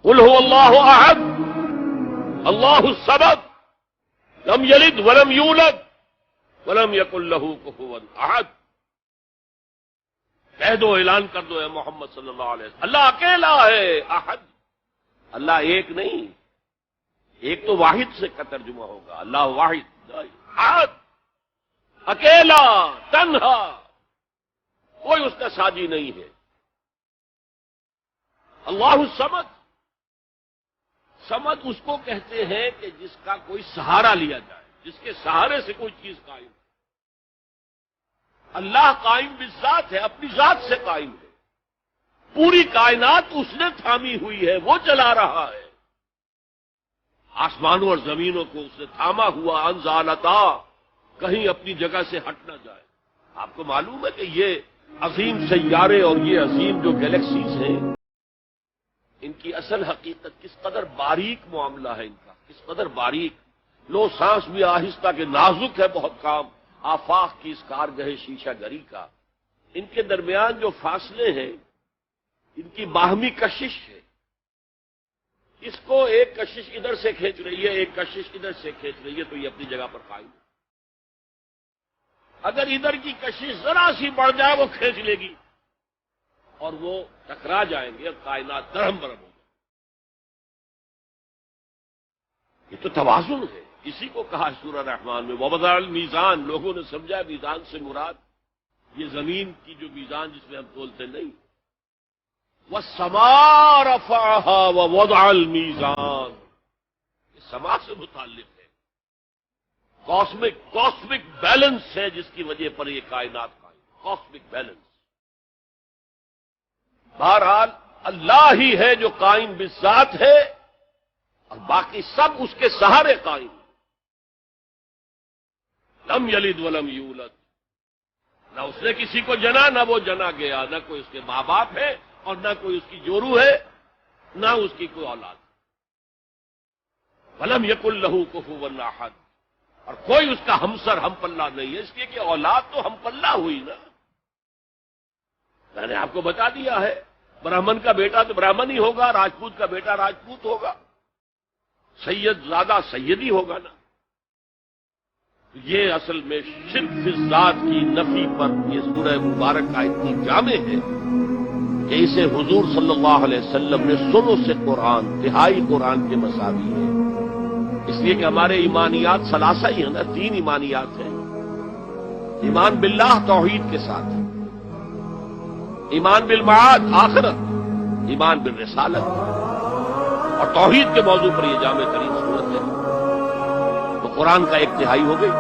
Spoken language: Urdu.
قل هو اللہ احد اللہ الصمد لم یلد ولم یولد ولم یکن له کفوا احد. کہہ دو، اعلان کر دو اے محمد صلی اللہ علیہ وسلم، اللہ اکیلا ہے. احد، اللہ ایک نہیں، ایک تو واحد سے کا ترجمہ ہوگا، اللہ واحد. احد، اکیلا، تنہا، کوئی اس کا ساجی نہیں ہے. اللہ الصمد، صمد اس کو کہتے ہیں کہ جس کا کوئی سہارا لیا جائے، جس کے سہارے سے کوئی چیز قائم ہے. اللہ قائم بالذات ہے، اپنی ذات سے قائم ہے. پوری کائنات اس نے تھامی ہوئی ہے، وہ چلا رہا ہے. آسمانوں اور زمینوں کو اس نے تھاما ہوا، انزالتا، کہیں اپنی جگہ سے ہٹ نہ جائے. آپ کو معلوم ہے کہ یہ عظیم سیارے اور یہ عظیم جو گیلیکسیز ہیں، ان کی اصل حقیقت کس قدر باریک معاملہ ہے، ان کا کس قدر باریک. لو سانس بھی آہستہ کہ نازک ہے بہت کام، آفاق کی اس کارگہ شیشہ گری کا. ان کے درمیان جو فاصلے ہیں، ان کی باہمی کشش ہے. اس کو ایک کشش ادھر سے کھینچ رہی ہے، ایک کشش ادھر سے کھینچ رہی ہے، تو یہ اپنی جگہ پر قائم ہے. اگر ادھر کی کشش ذرا سی بڑھ جائے وہ کھینچ لے گی اور وہ ٹکرا جائیں گے اور کائنات درہم برہم ہو جائے. یہ تو توازن ہے. اسی کو کہا سورہ رحمان میں ووضع المیزان. لوگوں نے سمجھا میزان سے مراد یہ زمین کی جو میزان جس میں ہم تولتے نہیں، والسماء رفعها ووضع المیزان، یہ سما سے متعلق ہے. کاسمک بیلنس ہے جس کی وجہ پر یہ کائنات قائم. Cosmic balance. بہرحال اللہ ہی ہے جو قائم بالذات ہے اور باقی سب اس کے سہارے قائم. لم یلد ولم یولد، نہ اس نے کسی کو جنا نہ وہ جنا گیا، نہ کوئی اس کے ماں باپ ہے اور نہ کوئی اس کی جورو ہے، نہ اس کی کوئی اولاد. ولم یکن لہ کفوا احد، اور کوئی اس کا ہمسر ہم پلہ نہیں ہے، اس لیے کہ اولاد تو ہم پلہ ہوئی نا. میں نے آپ کو بتا دیا ہے، برہمن کا بیٹا تو برہمن ہی ہوگا، راجپوت کا بیٹا راجپوت ہوگا، سید زادہ سیدی ہوگا نا. یہ اصل میں شرک فی الذات کی نفی پر یہ سورہ مبارک کا اتنی جامع ہے کہ اسے حضور صلی اللہ علیہ وسلم نے سلو سے قرآن، تہائی قرآن کے مساوی ہے. اس لیے کہ ہمارے ایمانیات ثلاثہ ہی ہیں نا، 3 ایمانیات ہیں. ایمان باللہ توحید کے ساتھ، ایمان بالمعاد آخرت، ایمان بالرسالت، اور توحید کے موضوع پر یہ جامع ترین صورت ہے. تو قرآن کا ایک تہائی ہو گئی.